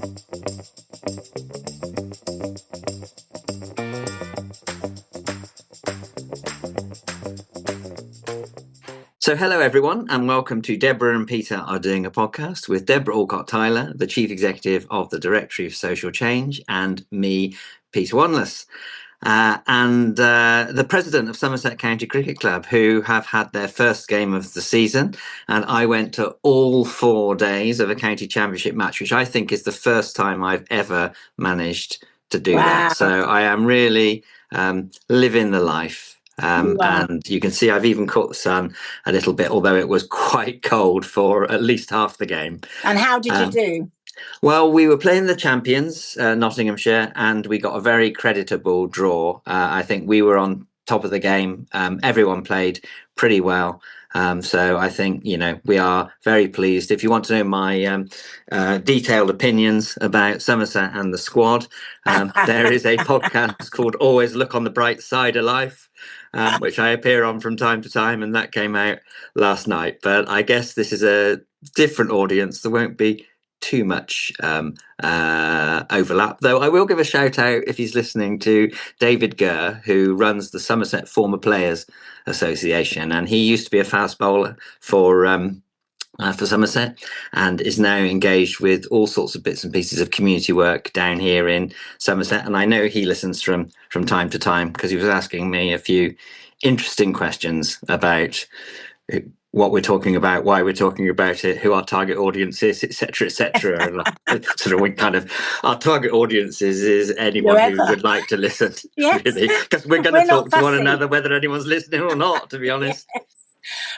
So hello everyone, and welcome to Debra and Peter Are Doing a Podcast with Deborah Alcott-Tyler, the Chief Executive of the Directory of Social Change, and me, Peter Wanless, and the President of Somerset County Cricket Club, who have had their first game of the season. And I went to all 4 days of a county championship match, which I think is the first time I've ever managed to do that. So I am really living the life. And you can see I've even caught the sun a little bit, although it was quite cold for at least half the game. And how did you do? Well, we were playing the champions, Nottinghamshire, and we got a very creditable draw. I think we were on top of the game. Everyone played pretty well. So I think, we are very pleased. If you want to know my detailed opinions about Somerset and the squad, there is a podcast called Always Look on the Bright Side of Life, which I appear on from time to time, and that came out last night. But I guess this is a different audience. There won't be too much overlap, though I will give a shout out, if he's listening, to David Gurr, who runs the Somerset Former Players Association, and he used to be a fast bowler for Somerset, and is now engaged with all sorts of bits and pieces of community work down here in Somerset. And I know he listens from time to time, because he was asking me a few interesting questions about what we're talking about, why we're talking about it, who our target audience is, etc., etc. Sort of, we kind of, our target audience is anyone who would like to listen, really, because we're going to talk to one another whether anyone's listening or not, to be honest. Yes.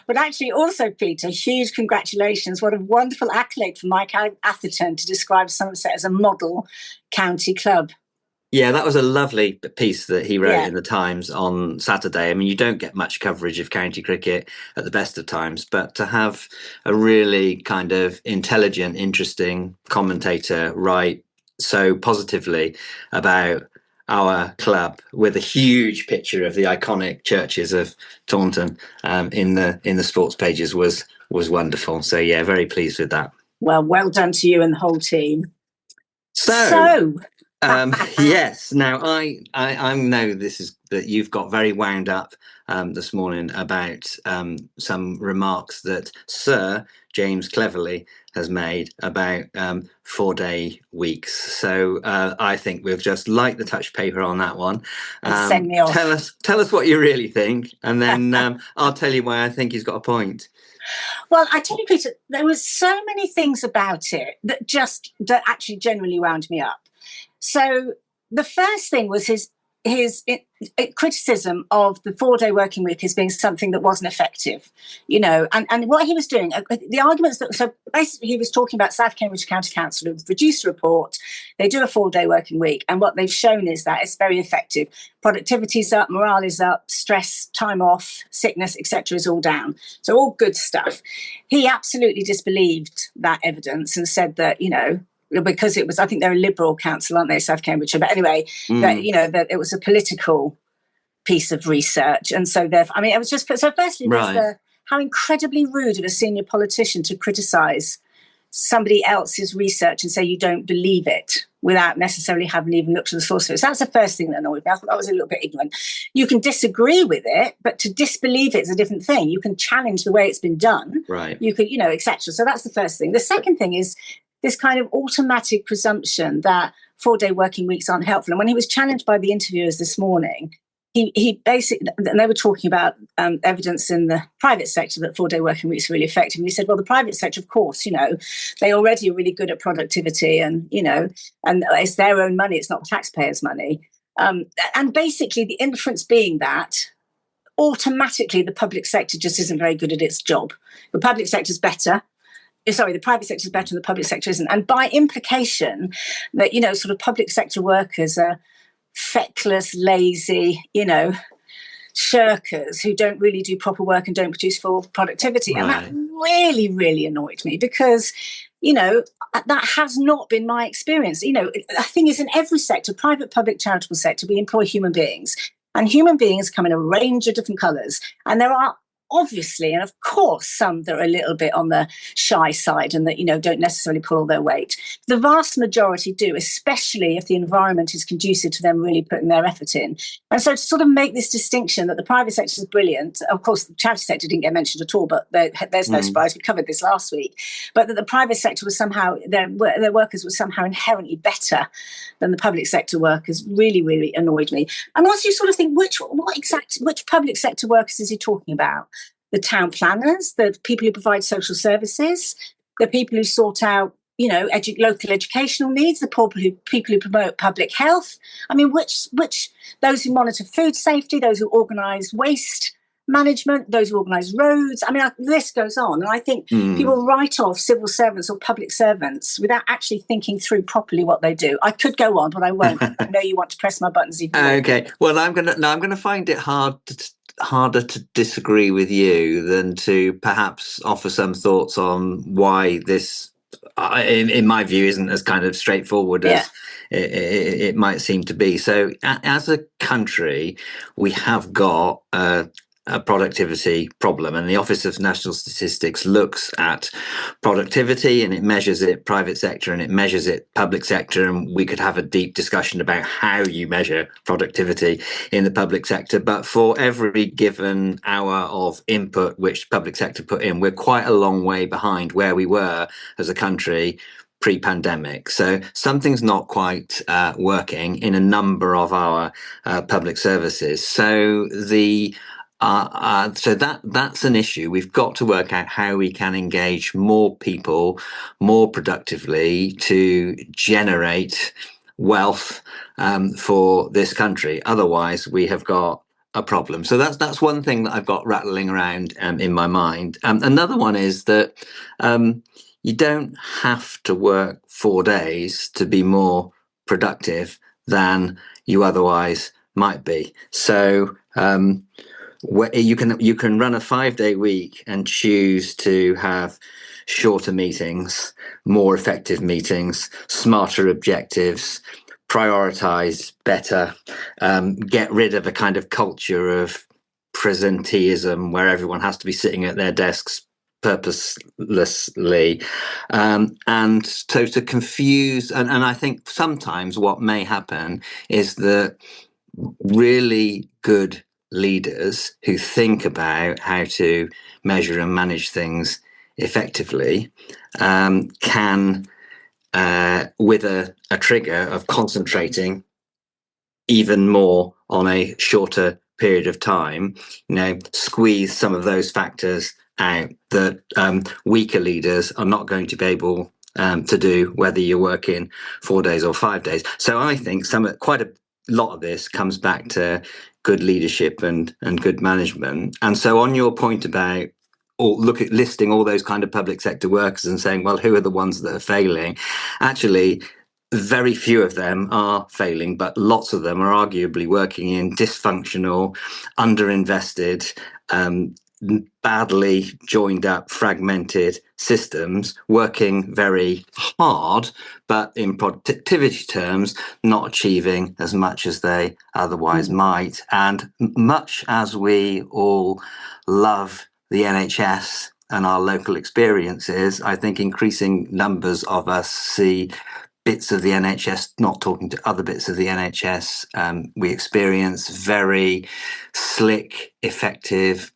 But actually, also, Peter, huge congratulations. What a wonderful accolade for Mike Atherton to describe Somerset as a model county club. Yeah, that was a lovely piece that he wrote in the Times on Saturday. I mean, you don't get much coverage of county cricket at the best of times, but to have a really kind of intelligent, interesting commentator write so positively about our club, with a huge picture of the iconic churches of Taunton in the sports pages, was wonderful. So yeah, very pleased with that. Well done to you and the whole team. So yes. Now I know that you've got very wound up this morning about some remarks that Sir James Cleverly has made about 4-day weeks. So I think we'll just light the touch paper on that one. Send me off. Tell us what you really think, and then I'll tell you why I think he's got a point. Well, I tell you, Peter, there was so many things about it that actually generally wound me up. So the first thing was his criticism of the 4-day working week as being something that wasn't effective, and what he was doing, the arguments so basically he was talking about South Cambridge County Council who've produced a report. They do a 4-day working week, and what they've shown is that it's very effective. Productivity's up, morale is up, stress, time off, sickness, etc. is all down. So all good stuff. He absolutely disbelieved that evidence and said that, because it was, I think they're a Liberal council, aren't they, South Cambridgeshire? But anyway, that it was a political piece of research, and so therefore, I mean, it was just so. Firstly, there's how incredibly rude of a senior politician to criticise somebody else's research and say you don't believe it without necessarily having even looked at the source of it. So that's the first thing that annoyed me. I thought that was a little bit ignorant. You can disagree with it, but to disbelieve it is a different thing. You can challenge the way it's been done, right? You could, etc. So that's the first thing. The second thing is this kind of automatic presumption that 4-day working weeks aren't helpful. And when he was challenged by the interviewers this morning, he basically, and they were talking about evidence in the private sector that 4-day working weeks are really effective. And he said, well, the private sector, of course, they already are really good at productivity, and, and it's their own money, it's not taxpayers' money. And basically the inference being that automatically the public sector just isn't very good at its job. The public sector's better. Sorry, the private sector is better and the public sector isn't. And by implication, that, sort of public sector workers are feckless, lazy, shirkers who don't really do proper work and don't produce full productivity. Right. And that really, really annoyed me because, that has not been my experience. The thing is, in every sector, private, public, charitable sector, we employ human beings. And human beings come in a range of different colours. And there are obviously, and of course, some that are a little bit on the shy side and that, don't necessarily pull all their weight. The vast majority do, especially if the environment is conducive to them really putting their effort in. And so to sort of make this distinction that the private sector is brilliant, of course, the charity sector didn't get mentioned at all, but there's no surprise. We covered this last week. But that the private sector was somehow, their workers were somehow inherently better than the public sector workers really, really annoyed me. And also you sort of think, which public sector workers is he talking about? The town planners, the people who provide social services, the people who sort out, local educational needs, the people who promote public health. I mean, which those who monitor food safety, those who organise waste management, those who organise roads. I mean, the list goes on. And I think people write off civil servants or public servants without actually thinking through properly what they do. I could go on, but I won't. I know you want to press my buttons even more. Okay. Well, I'm gonna find it harder to disagree with you than to perhaps offer some thoughts on why this, in my view, isn't as kind of straightforward as it might seem to be. So as a country, we have got a productivity problem, and the Office of National Statistics looks at productivity and it measures it private sector and it measures it public sector, and we could have a deep discussion about how you measure productivity in the public sector. But for every given hour of input which public sector put in, we're quite a long way behind where we were as a country pre-pandemic. So something's not quite working in a number of our public services. So that's an issue. We've got to work out how we can engage more people more productively to generate wealth for this country. Otherwise, we have got a problem. So that's one thing that I've got rattling around in my mind. Another one is that you don't have to work 4 days to be more productive than you otherwise might be. So you can run a 5-day week and choose to have shorter meetings, more effective meetings, smarter objectives, prioritize better, get rid of a kind of culture of presenteeism where everyone has to be sitting at their desks purposelessly, and so to confuse, and I think sometimes what may happen is that really good leaders who think about how to measure and manage things effectively can, with a trigger of concentrating even more on a shorter period of time, squeeze some of those factors out that weaker leaders are not going to be able to do, whether you're working 4 days or 5 days. So I think quite a lot of this comes back to good leadership and good management. And so on your point about listing all those kind of public sector workers and saying, well, who are the ones that are failing? Actually, very few of them are failing, but lots of them are arguably working in dysfunctional, underinvested, badly joined up, fragmented systems, working very hard, but in productivity terms, not achieving as much as they otherwise might. And much as we all love the NHS and our local experiences, I think increasing numbers of us see bits of the NHS not talking to other bits of the NHS. We experience very slick, effective,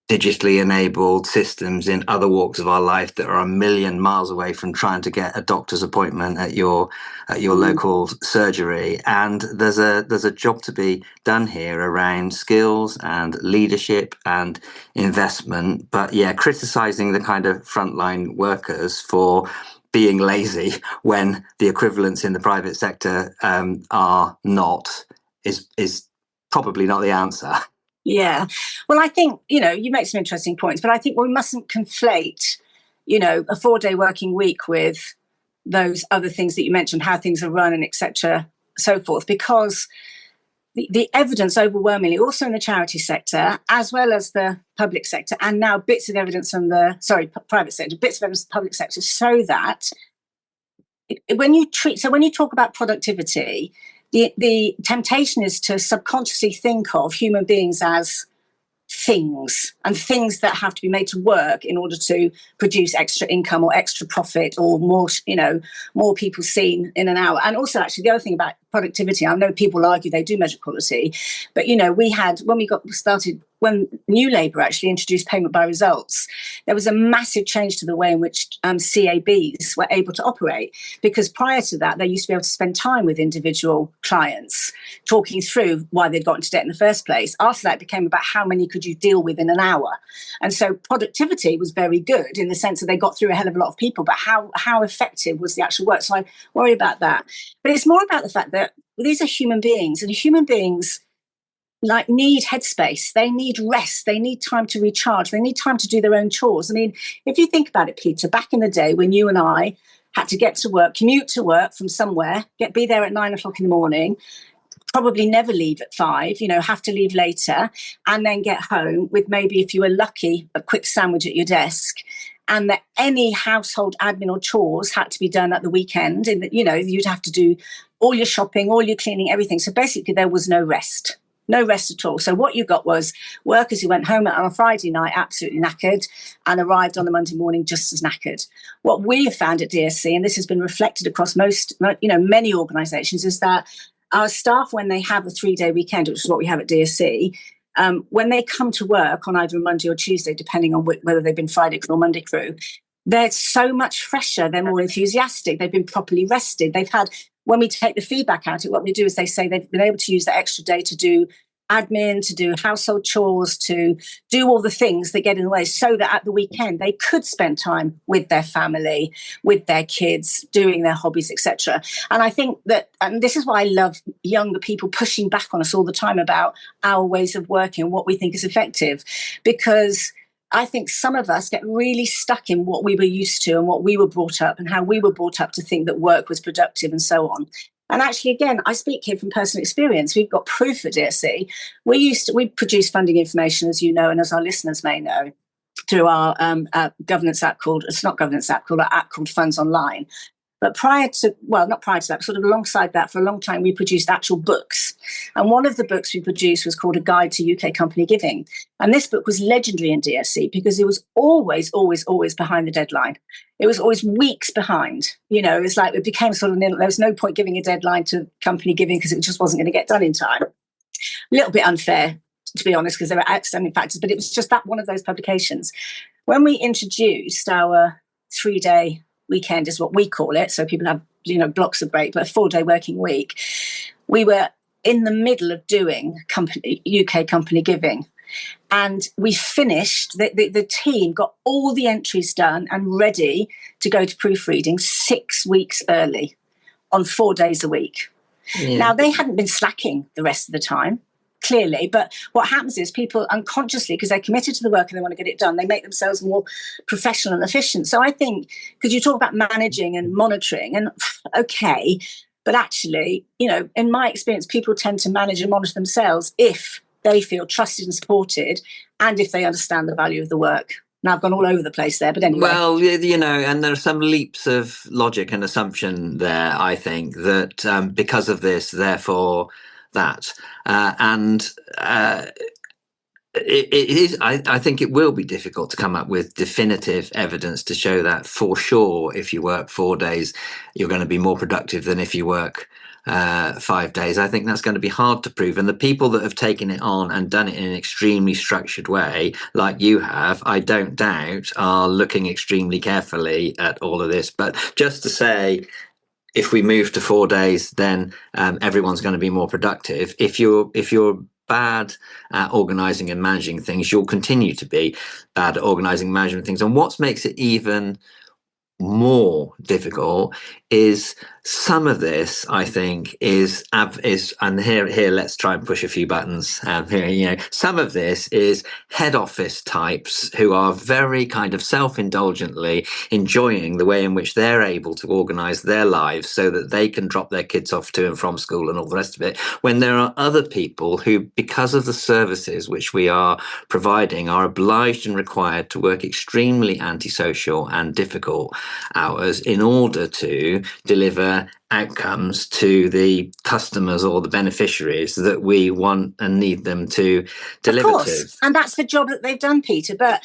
digitally enabled systems in other walks of our life that are a million miles away from trying to get a doctor's appointment at your local surgery. And there's a job to be done here around skills and leadership and investment. But yeah, criticizing the kind of frontline workers for being lazy when the equivalents in the private sector are not is probably not the answer. Yeah. Well, I think, you make some interesting points, but I think we mustn't conflate, a 4-day working week with those other things that you mentioned, how things are run and et cetera, so forth, because the evidence overwhelmingly, also in the charity sector, as well as the public sector, and now bits of evidence from private sector, bits of evidence from the public sector, show that when you talk about productivity, the temptation is to subconsciously think of human beings as things that have to be made to work in order to produce extra income or extra profit or more, more people seen in an hour. And also, actually, the other thing about productivity, I know people argue they do measure quality, but we had, when we got started, when New Labour actually introduced payment by results, there was a massive change to the way in which CABs were able to operate, because prior to that, they used to be able to spend time with individual clients, talking through why they'd got into debt in the first place. After that, it became about how many could you deal with in an hour. And so productivity was very good in the sense that they got through a hell of a lot of people, but how effective was the actual work? So I worry about that. But it's more about the fact that these are human beings, and human beings need headspace. They need rest. They need time to recharge. They need time to do their own chores. I mean, if you think about it, Peter, back in the day when you and I had to get to work, commute to work from somewhere, be there at 9 o'clock in the morning, probably never leave at 5, have to leave later, and then get home with maybe, if you were lucky, a quick sandwich at your desk, and that any household admin or chores had to be done at the weekend, and that, you'd have to do all your shopping, all your cleaning, everything. So basically there was no rest. No rest at all. So what you got was workers who went home on a Friday night absolutely knackered and arrived on a Monday morning just as knackered. What we have found at DSC, and this has been reflected across many organisations, is that our staff, when they have a 3-day weekend, which is what we have at DSC, when they come to work on either a Monday or Tuesday, depending on whether they've been Friday crew or Monday crew, they're so much fresher. They're more enthusiastic. They've been properly rested. They've had, when we take the feedback out, what we do is they say they've been able to use that extra day to do admin, to do household chores, to do all the things that get in the way, so that at the weekend they could spend time with their family, with their kids, doing their hobbies, etc. And I think that, and this is why I love younger people pushing back on us all the time about our ways of working and what we think is effective, because I think some of us get really stuck in what we were used to and what we were brought up and how we were brought up to think that work was productive and so on. And actually, again, I speak here from personal experience. We've got proof at DSC. We produce funding information, as you know, and as our listeners may know, through our governance app called our app called Funds Online. But not prior to that, sort of alongside that, for a long time, we produced actual books. And one of the books we produced was called A Guide to UK Company Giving. And this book was legendary in DSC because it was always, always, always behind the deadline. It was always weeks behind. It was like, it became sort of, there was no point giving a deadline to company giving because it just wasn't going to get done in time. A little bit unfair, to be honest, because there were outstanding factors, but it was just that one of those publications. When we introduced our 3-day weekend, is what we call it, so people have blocks of break, but a 4-day working week, we were in the middle of doing UK company giving, and we finished, the team got all the entries done and ready to go to proofreading 6 weeks early on 4 days a week. Now, they hadn't been slacking the rest of the time, clearly, but what happens is people unconsciously, because they're committed to the work and they want to get it done, they make themselves more professional and efficient. So I think, because you talk about managing and monitoring, and okay, but actually, in my experience, people tend to manage and monitor themselves if they feel trusted and supported, and if they understand the value of the work. Now, I've gone all over the place there, but anyway. Well, and there are some leaps of logic and assumption there, I think, that because of this, therefore that. It is. I think it will be difficult to come up with definitive evidence to show that for sure, if you work 4 days, you're going to be more productive than if you work 5 days. I think that's going to be hard to prove. And the people that have taken it on and done it in an extremely structured way, like you have, I don't doubt, are looking extremely carefully at all of this. But just to say, if we move to 4 days, then everyone's going to be more productive. If you're bad at organising and managing things, you'll continue to be bad at organising and managing things. And what makes it even more difficult is some of this, I think, is and here let's try and push a few buttons here. Some of this is head office types who are very kind of self-indulgently enjoying the way in which they're able to organise their lives so that they can drop their kids off to and from school and all the rest of it, when there are other people who, because of the services which we are providing, are obliged and required to work extremely antisocial and difficult hours in order to deliver outcomes to the customers or the beneficiaries that we want and need them to deliver of course, to. and that's the job that they've done, Peter. But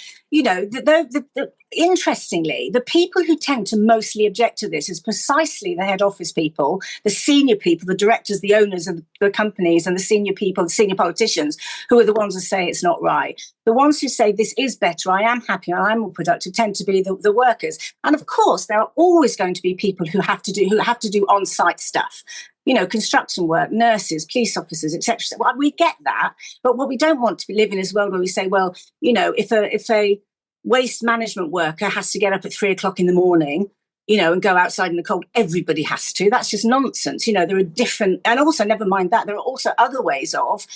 interestingly, the people who tend to mostly object to this is precisely the head office people, the senior people, the directors, the owners of the companies, and the senior people, the senior politicians, who are the ones who say it's not right. The ones who say this is better, I am happy, and I'm more productive, tend to be the workers. And of course, there are always going to be people who have to do on-site stuff. Construction work, nurses, police officers, etc. So, well, we get that, but what we don't want to live in is a world where we say, well, if a waste management worker has to get up at 3:00 in the morning, and go outside in the cold, everybody has to. That's just nonsense. There are different, and also, never mind that, there are also other ways of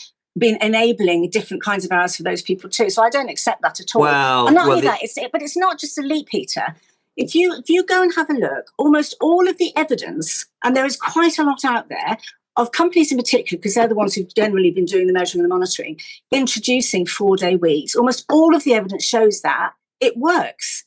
enabling different kinds of hours for those people too. So I don't accept that at all. And not only that, but it's not just elite, Peter. If you go and have a look, almost all of the evidence, and there is quite a lot out there, of companies in particular, because they're the ones who've generally been doing the measuring and the monitoring, introducing 4-day weeks. Almost all of the evidence shows that it works.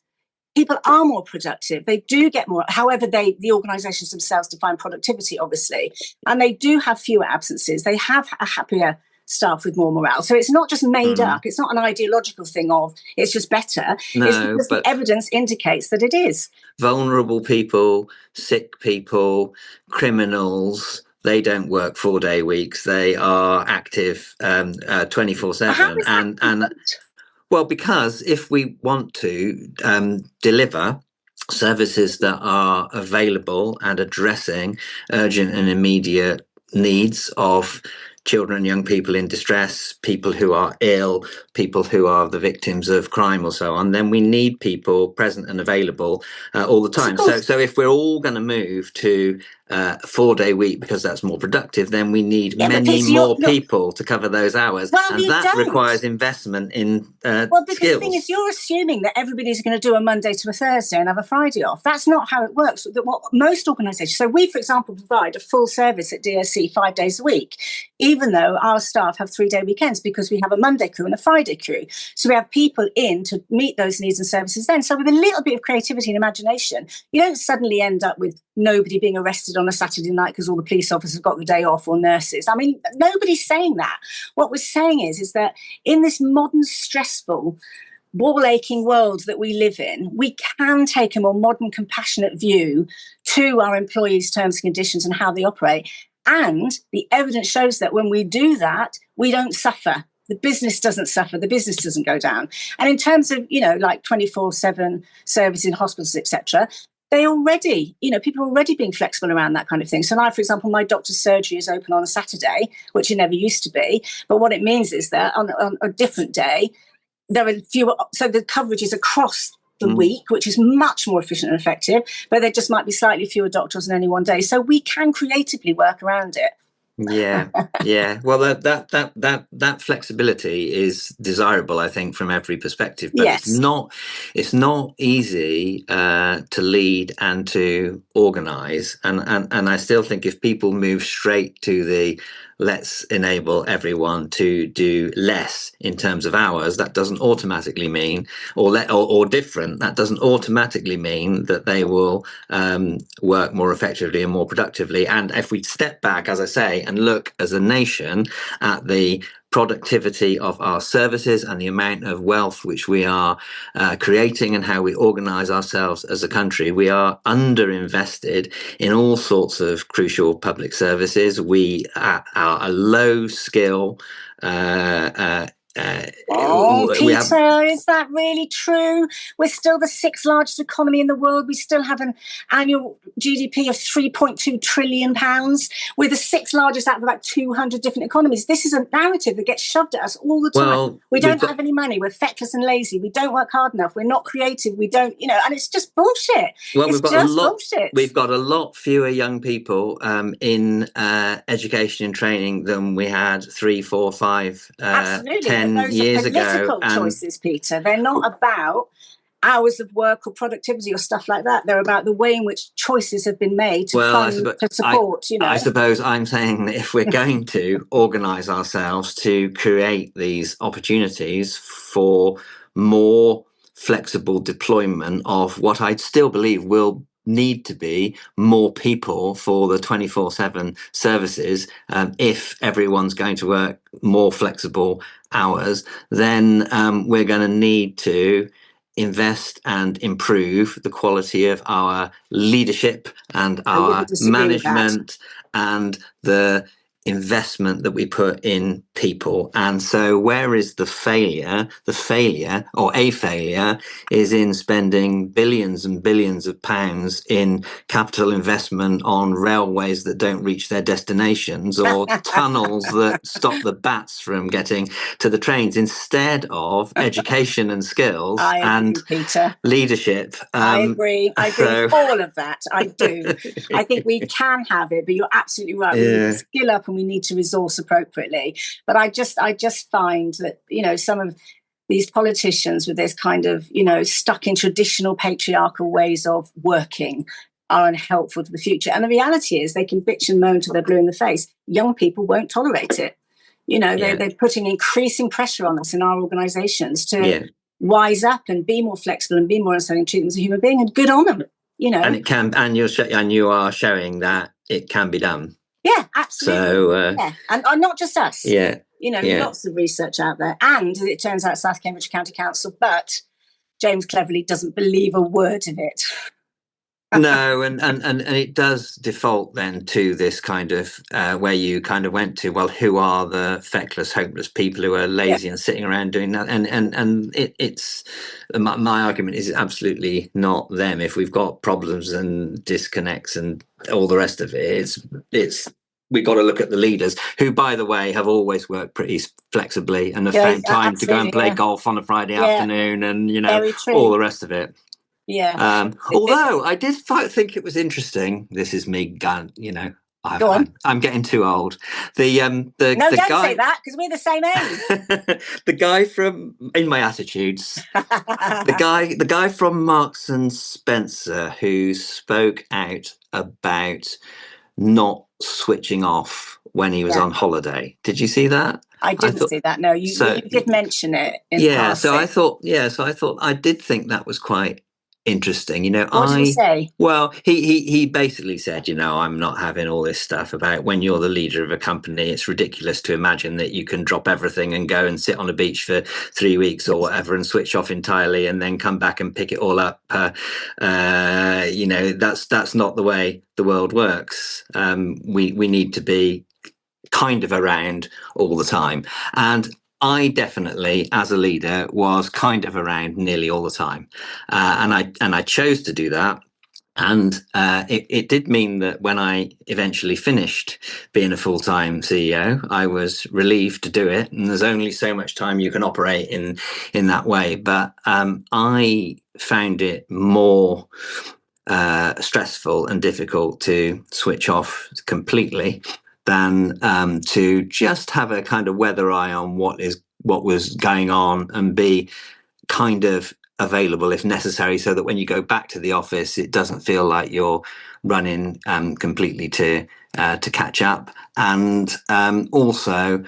People are more productive. They do get more, however the organisations themselves define productivity, obviously. And they do have fewer absences. They have a happier staff with more morale. So it's not just made up. It's not an ideological thing of it's just better. No, it's because the evidence indicates that it is. Vulnerable people, sick people, criminals, they don't work 4-day weeks. They are active 24/7. And well, because if we want to deliver services that are available and addressing urgent and immediate needs of children and young people in distress, people who are ill, people who are the victims of crime or so on, then we need people present and available all the time. So if we're all going to move to a 4-day week because that's more productive, then we need many more people to cover those hours. Well, and that requires investment in because skills. The thing is, you're assuming that everybody's going to do a Monday to a Thursday and have a Friday off. That's not how it works. What most organisations, so we, for example, provide a full service at DSC 5 days a week, even though our staff have 3-day weekends because we have a Monday crew and a Friday crew. So we have people in to meet those needs and services then. So with a little bit of creativity and imagination, you don't suddenly end up with nobody being arrested on a Saturday night because all the police officers got the day off, or nurses. I mean, nobody's saying that. What we're saying is that in this modern, stressful, wall-aching world that we live in, we can take a more modern, compassionate view to our employees' terms and conditions and how they operate. And the evidence shows that when we do that, we don't suffer. The business doesn't suffer. The business doesn't go down. And in terms of, like 24/7 service in hospitals, etc., they already, people are already being flexible around that kind of thing. So now, for example, my doctor's surgery is open on a Saturday, which it never used to be. But what it means is that on a different day, there are fewer, so the coverage is across the week, which is much more efficient and effective, but there just might be slightly fewer doctors on any one day. So we can creatively work around it. Yeah. Well, that flexibility is desirable, I think, from every perspective. But yes. it's not easy to lead and to organise. And I still think if people move straight to the let's enable everyone to do less in terms of hours, that doesn't automatically mean, or different, that doesn't automatically mean that they will work more effectively and more productively. And if we step back, as I say, and look as a nation at the productivity of our services and the amount of wealth which we are creating and how we organise ourselves as a country, we are underinvested in all sorts of crucial public services. We are a low skill Peter, is that really true? We're still the 6th largest economy in the world. We still have an annual GDP of £3.2 trillion. We're the 6th largest out of about 200 different economies. This is a narrative that gets shoved at us all the time. Well, we don't have any money. We're feckless and lazy. We don't work hard enough. We're not creative. We don't, and it's just bullshit. Well, bullshit. We've got a lot fewer young people in education and training than we had 3, 4, 5, 10 years ago. Political choices, Peter. They're not about hours of work or productivity or stuff like that. They're about the way in which choices have been made to to support. I suppose I'm saying that if we're going to organise ourselves to create these opportunities for more flexible deployment of what I still believe will need to be more people for the 24/7 services. If everyone's going to work more flexible hours, then we're going to need to invest and improve the quality of our leadership and I wouldn't our disagree with that. management and the investment that we put in people. And so where is the failure? The failure, or a failure, is in spending billions and billions of pounds in capital investment on railways that don't reach their destinations, or tunnels that stop the bats from getting to the trains, instead of education and skills and Peter. leadership. I agree. I agree with all of that. I do. I think we can have it, but you're absolutely right. We need to skill up and we need to resource appropriately. But I just find that, some of these politicians with this kind of, stuck in traditional patriarchal ways of working are unhelpful to the future. And the reality is they can bitch and moan till they're blue in the face. Young people won't tolerate it. They're putting increasing pressure on us in our organisations to wise up and be more flexible and be more understanding, treat them as a human being, and good on them. And it can, and you are showing that it can be done. Yeah, absolutely. So, and not just us. Yeah. Lots of research out there. And it turns out South Cambridge County Council, but James cleverly doesn't believe a word of it. No, and it does default then to this kind of where you kind of went to, well, who are the feckless, hopeless people who are lazy and sitting around doing that? And it's my argument is absolutely not them. If we've got problems and disconnects and all the rest of it, it's we've got to look at the leaders, who, by the way, have always worked pretty flexibly and have found time to go and play golf on a Friday afternoon, and all the rest of it. Yeah. Although I did think it was interesting. This is me, I'm getting too old. Don't say that, because we're the same age. The guy from, in my attitudes, the guy from Marks and Spencer, who spoke out about not switching off when he was on holiday. Did you see that? I didn't see that. No, you did mention it. So I thought I did think that was quite interesting. What did he say? Well, he basically said, I'm not having all this stuff about when you're the leader of a company. It's ridiculous to imagine that you can drop everything and go and sit on a beach for 3 weeks or whatever and switch off entirely and then come back and pick it all up. That's not the way the world works. We need to be kind of around all the time. And I definitely, as a leader, was kind of around nearly all the time, and I chose to do that. And it did mean that when I eventually finished being a full-time CEO, I was relieved to do it. And there's only so much time you can operate in that way. But I found it more stressful and difficult to switch off completely than to just have a kind of weather eye on what was going on and be kind of available if necessary, so that when you go back to the office, it doesn't feel like you're running completely to catch up. And also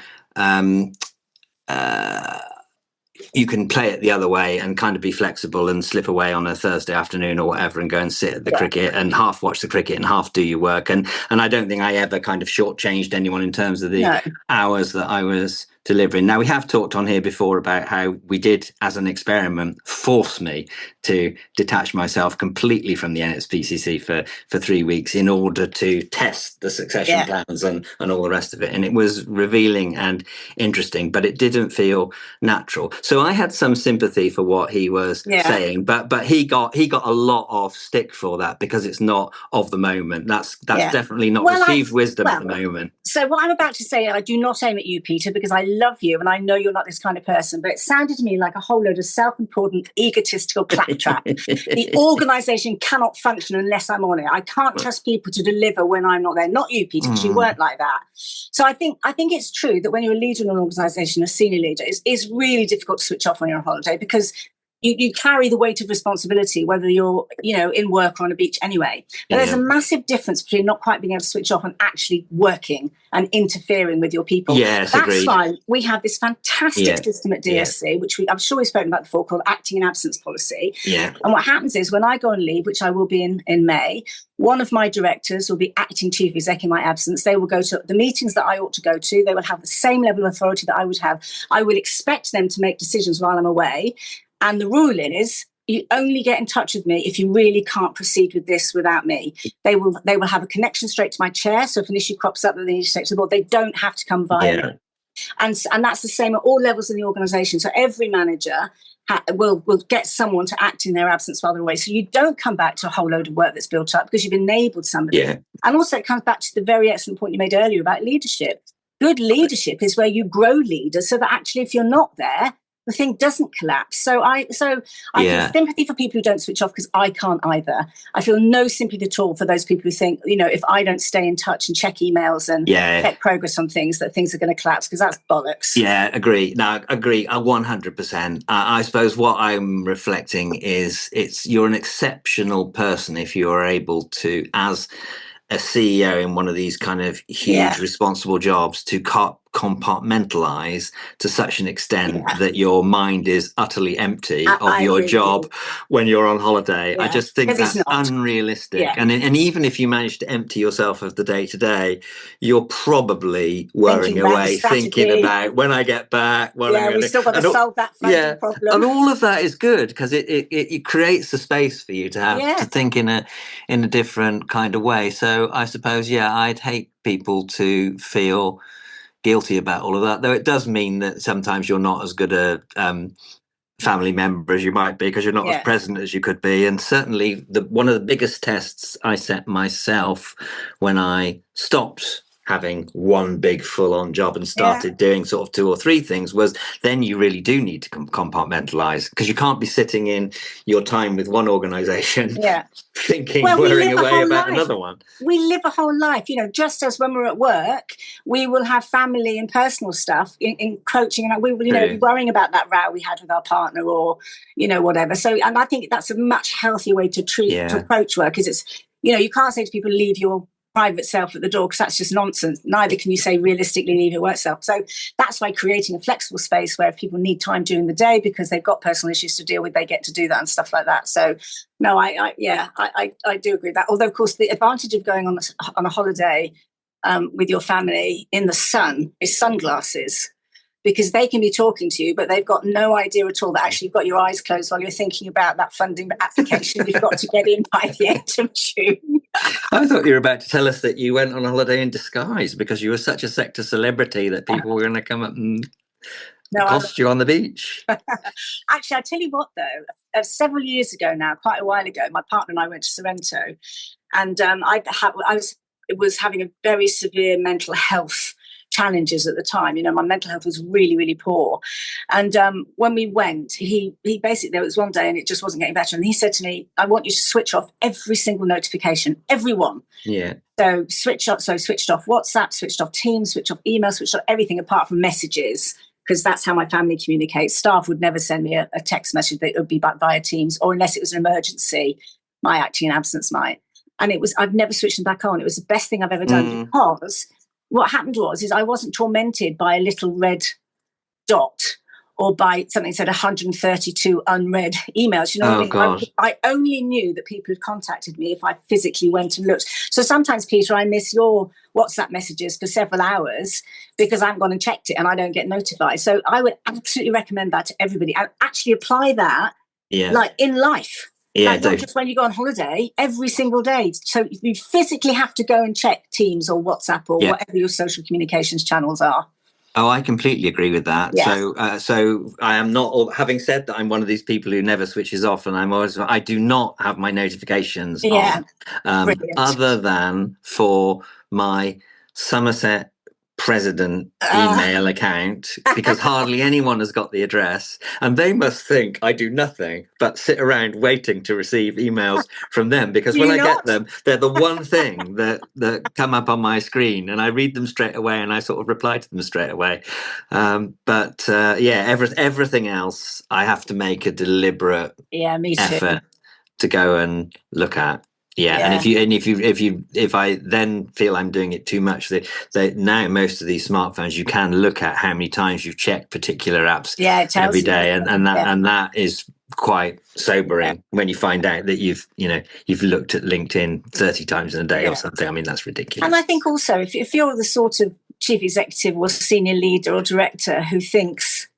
you can play it the other way and kind of be flexible and slip away on a Thursday afternoon or whatever and go and sit at the cricket and half watch the cricket and half do your work. And I don't think I ever kind of shortchanged anyone in terms of the hours that I was delivering. Now, we have talked on here before about how we did, as an experiment, force me to detach myself completely from the NSPCC for 3 weeks in order to test the succession plans and all the rest of it. And it was revealing and interesting, but it didn't feel natural. So I had some sympathy for what he was saying, but he got a lot of stick for that because it's not of the moment. That's definitely not received wisdom at the moment. So what I'm about to say, I do not aim at you, Peter, because I love you and I know you're not this kind of person, but it sounded to me like a whole load of self-important, egotistical claptrap. The organisation cannot function unless I'm on it. I can't trust people to deliver when I'm not there. Not you, Peter, because you weren't like that. So I think it's true that when you're a leader in an organisation, a senior leader, it's really difficult to switch off when you're on holiday because you carry the weight of responsibility, whether you're, in work or on a beach anyway. But there's a massive difference between not quite being able to switch off and actually working and interfering with your people. Yes, That's agreed. why we have this fantastic system at DSC, which I'm sure we've spoken about before, called acting in absence policy. Yeah. And what happens is when I go on leave, which I will be in May, one of my directors will be acting chief exec in my absence. They will go to the meetings that I ought to go to. They will have the same level of authority that I would have. I will expect them to make decisions while I'm away. And the rule is you only get in touch with me if you really can't proceed with this without me. They will have a connection straight to my chair. So if an issue crops up that they need to take to the board, they don't have to come via me. And that's the same at all levels in the organisation. So every manager will get someone to act in their absence while they're away. So you don't come back to a whole load of work that's built up because you've enabled somebody. Yeah. And also it comes back to the very excellent point you made earlier about leadership. Good leadership is where you grow leaders so that actually if you're not there, the thing doesn't collapse. So I feel sympathy for people who don't switch off because I can't either. I feel no sympathy at all for those people who think, if I don't stay in touch and check emails and check progress on things, that things are going to collapse, because that's bollocks. Yeah, agree. No, agree 100%. I suppose what I'm reflecting is you're an exceptional person if you are able to, as a CEO in one of these kind of huge responsible jobs, to compartmentalize to such an extent that your mind is utterly empty of your job when you're on holiday. I just think that's unrealistic. And even if you manage to empty yourself of the day to day, you're probably worrying away, thinking about when I get back. We've still got to solve that problem. And all of that is good because it creates a space for you to have to think in a different kind of way. So I suppose, I'd hate people to feel guilty about all of that, though it does mean that sometimes you're not as good a family member as you might be because you're not as present as you could be. And certainly one of the biggest tests I set myself when I stopped having one big full-on job and started doing sort of 2 or 3 things was then you really do need to compartmentalize, because you can't be sitting in your time with one organization worrying away about another one. We live a whole life, just as when we're at work, we will have family and personal stuff encroaching, and we will, be worrying about that row we had with our partner or, whatever. So, and I think that's a much healthier way to approach work, because it's, you can't say to people, leave your private self at the door, because that's just nonsense. Neither can you say realistically leave your work self. So that's why creating a flexible space where if people need time during the day because they've got personal issues to deal with, they get to do that and stuff like that. So no, I do agree with that. Although of course the advantage of going on a holiday with your family in the sun is sunglasses, because they can be talking to you, but they've got no idea at all that actually you've got your eyes closed while you're thinking about that funding application you've got to get in by the end of June. I thought you were about to tell us that you went on a holiday in disguise because you were such a sector celebrity that people were going to come up and accost you on the beach. Actually, I'll tell you what, though, several years ago now, quite a while ago, my partner and I went to Sorrento, and I was having a very severe mental health challenges at the time. My mental health was really, really poor. And when we went, he basically, there was one day and it just wasn't getting better. And he said to me, I want you to switch off every single notification, everyone. Yeah. So switched off WhatsApp, switched off Teams, switched off email, switched off everything apart from messages, because that's how my family communicates. Staff would never send me a text message that would be back via Teams, or unless it was an emergency, my acting in absence might. And I've never switched them back on. It was the best thing I've ever done, because what happened was I wasn't tormented by a little red dot or by something that said 132 unread emails. I only knew that people had contacted me if I physically went and looked. So sometimes, Peter, I miss your WhatsApp messages for several hours because I haven't gone and checked it and I don't get notified. So I would absolutely recommend that to everybody, and actually apply that like in life. Yeah, not just when you go on holiday, every single day. So you physically have to go and check Teams or WhatsApp or whatever your social communications channels are. Oh, I completely agree with that. Yeah. So I am not, having said that, I'm one of these people who never switches off, and I do not have my notifications on, other than for my Somerset president email account because hardly anyone has got the address, and they must think I do nothing but sit around waiting to receive emails from them, because when I get them, they're the one thing that come up on my screen, and I read them straight away and I sort of reply to them straight away. But everything else I have to make a deliberate effort to go and look at. And if I then feel I'm doing it too much, they now most of these smartphones, you can look at how many times you've checked particular apps every day, and that is quite sobering when you find out that you've looked at LinkedIn 30 times in a day or something. I mean, that's ridiculous. And I think also if you're the sort of chief executive or senior leader or director who thinks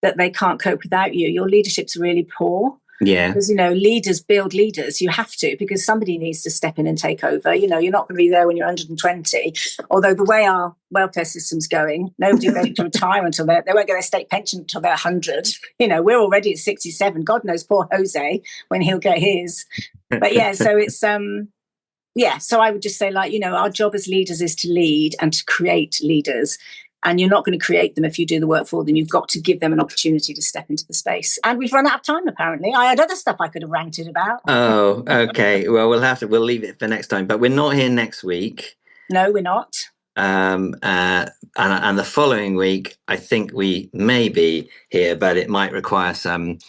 that they can't cope without you, your leadership's really poor. Because, leaders build leaders. You have to, because somebody needs to step in and take over. You're not going to be there when you're 120. Although the way our welfare system's going, nobody's ready to retire until they won't get their state pension until they're 100. We're already at 67. God knows poor Jose when he'll get his. But so it's so I would just say, our job as leaders is to lead and to create leaders. And you're not going to create them if you do the work for them. You've got to give them an opportunity to step into the space. And we've run out of time, apparently. I had other stuff I could have ranted about. Oh, okay. Well, we'll leave it for next time. But we're not here next week. No, we're not. And the following week, I think we may be here, but it might require some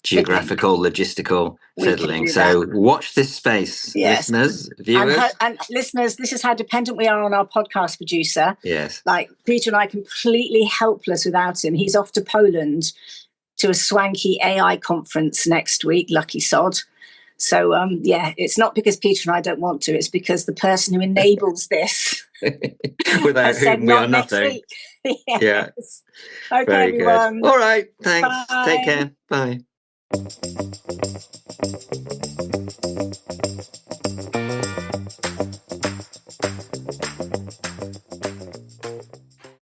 geographical, logistical fiddling. So watch this space, listeners, viewers. And listeners, this is how dependent we are on our podcast producer. Yes. Like Peter and I, completely helpless without him. He's off to Poland to a swanky AI conference next week, lucky sod. So, it's not because Peter and I don't want to. It's because the person who enables this without whom we are nothing. Yes. Okay, very everyone. Good. All right. Thanks. Bye. Take care. Bye.